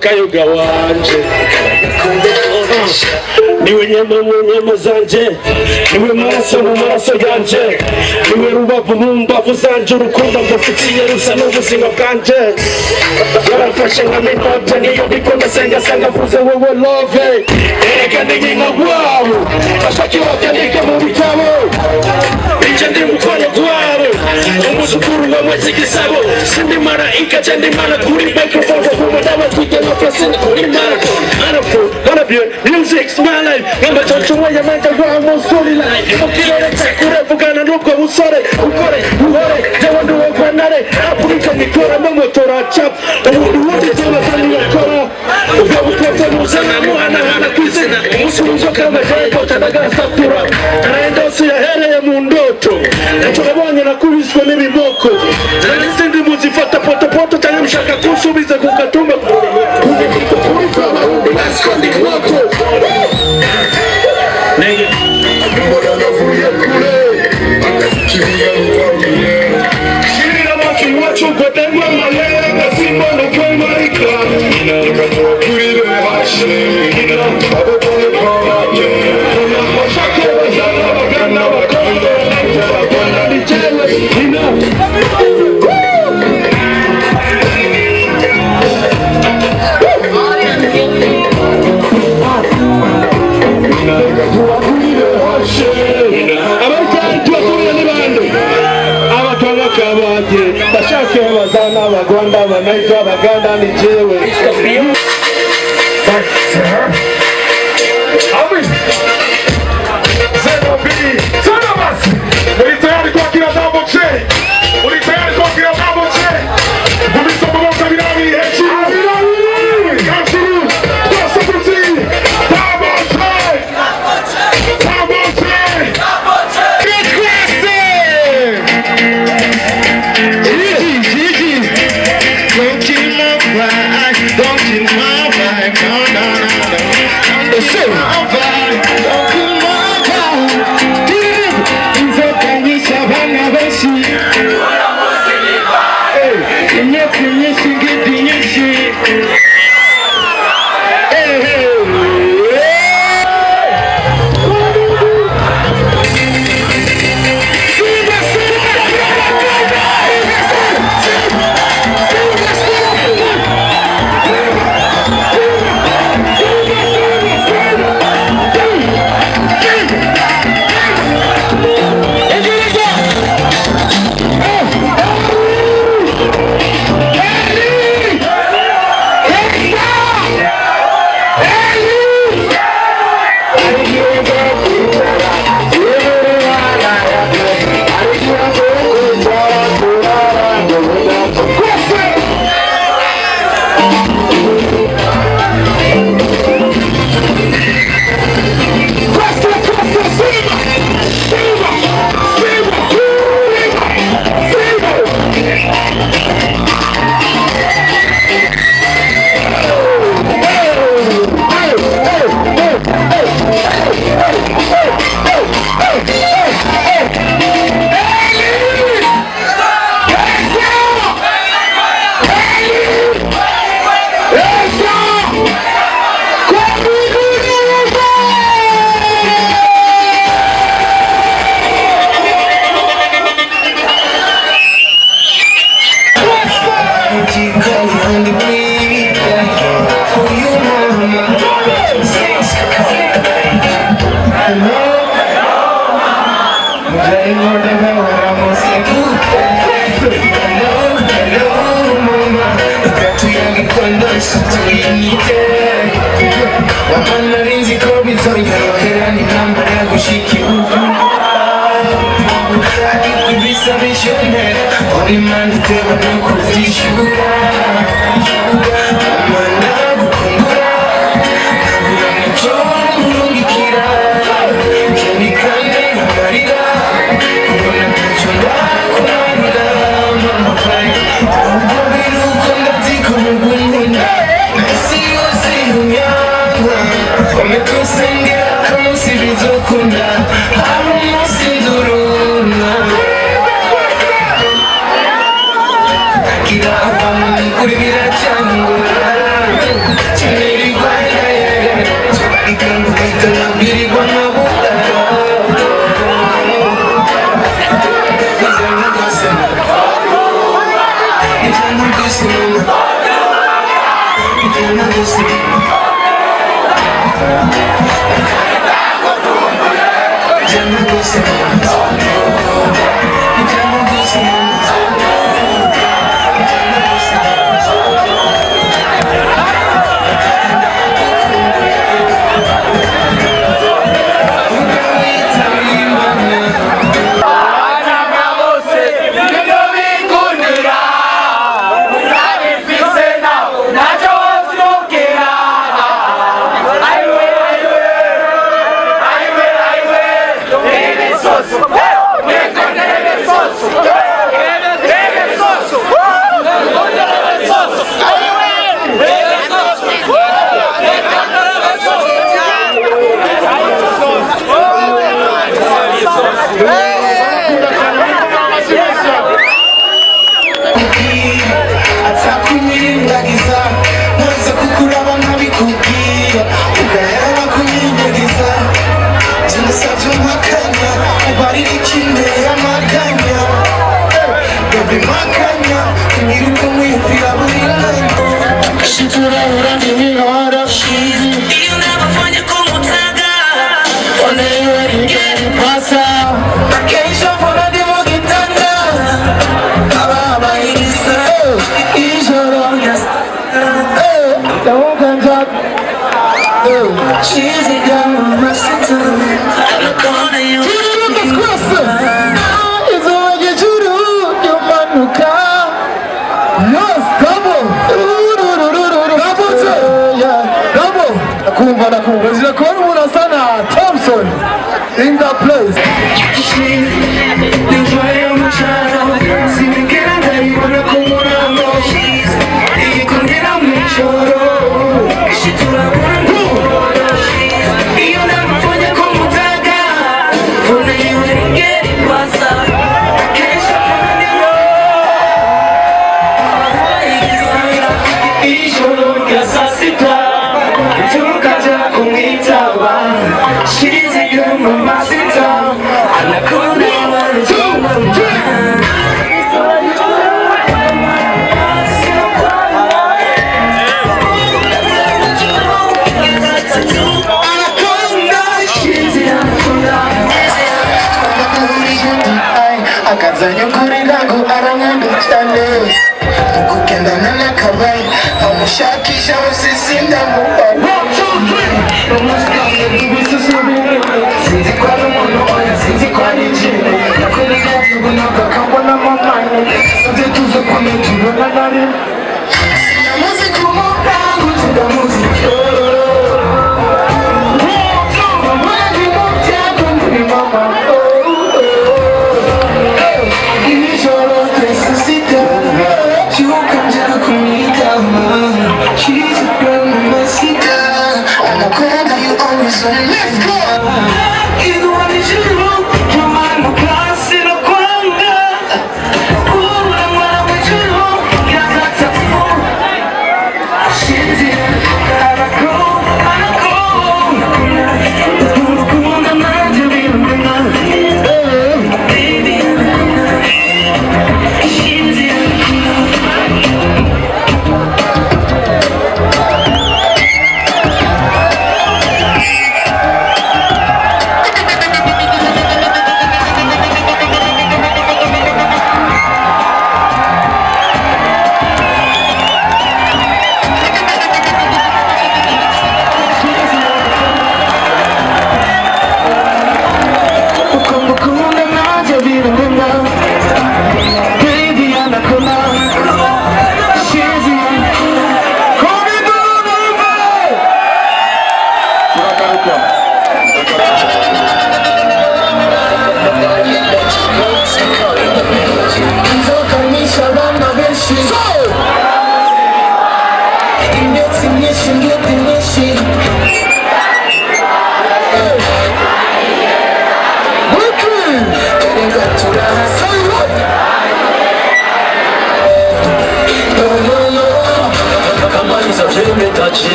kayoga wanje niwe nyama zanje niwe maraso mu maraso yanje niwe rubavu mu mbavu zanje urukundo mbafitiye rusa n'ubuzima bwanje yarafashe nk'amipota niyo ndiko ndasenga sanga mvuze wowe love erega ni nka wawe bashaki babyandike mu bitabo ije ndi mukono gwabo umuzukuru wa mwezi gisabo sindi marayika je ndi mana kuri microphone kuko ndabatwite no present kuri marathon None of you, music's my life. Ngamba chochumwe ya manga wa musoli life. Mukirere chakure vugana nuko usore, ukore, jawa nduwe kwanare. Apurika nikora motora chap. Uwote tona tani yakora. Ugabukote musana muhana hana kwizina. Musuluzo kama jayeko tadaga saptura. Naendosi ya hele ya mundoto. Nachorabonye na kubiswe n'ibiboko. Nanisindi muzifata poto tanya mshaka kusubiza kukatuma. Let's go the loco. Nigga. Shirira machi wacho kodengwa malera na simba no kumarika. Kurire hashe. Babo pole pole. Moshake wazana wagana wakondo. Wagana nichewe. Bashake wazana wagwanda wanaitwa baganda ni jewe. Ulitayari kwa kila Babo J. Ulitayari kwa kila Babo J. Ulisobomoka binami hechi. Kanshuru. Kwa sabuti. Babo J. Babo J. Good question. Gigi. Don't kill my vibe. Don't kill my vibe. No. Don't kill my vibe. Don't kill my vibe. Kira In the place.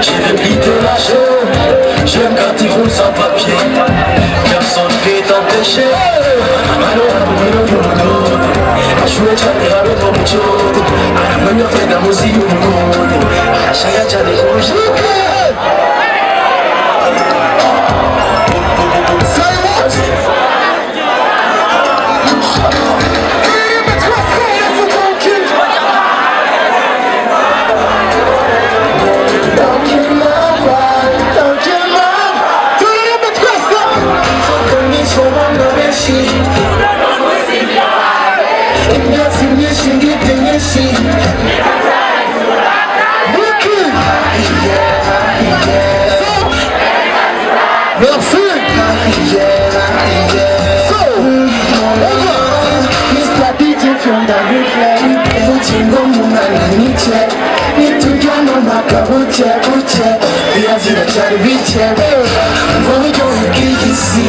J'ai le pli de lâcher, j'aime quand tu roules sans papier. Personne ne peut t'empêcher. Alors, kure cyane habe no mu cyo aramenya kwenda muzi y'umurundi arashaka cyane kurusha Merci. Mr. DJ from the reflex, Utingo mungana niche, nitujana makabuche buche, viazi na chari biche, ngojo ukikisi,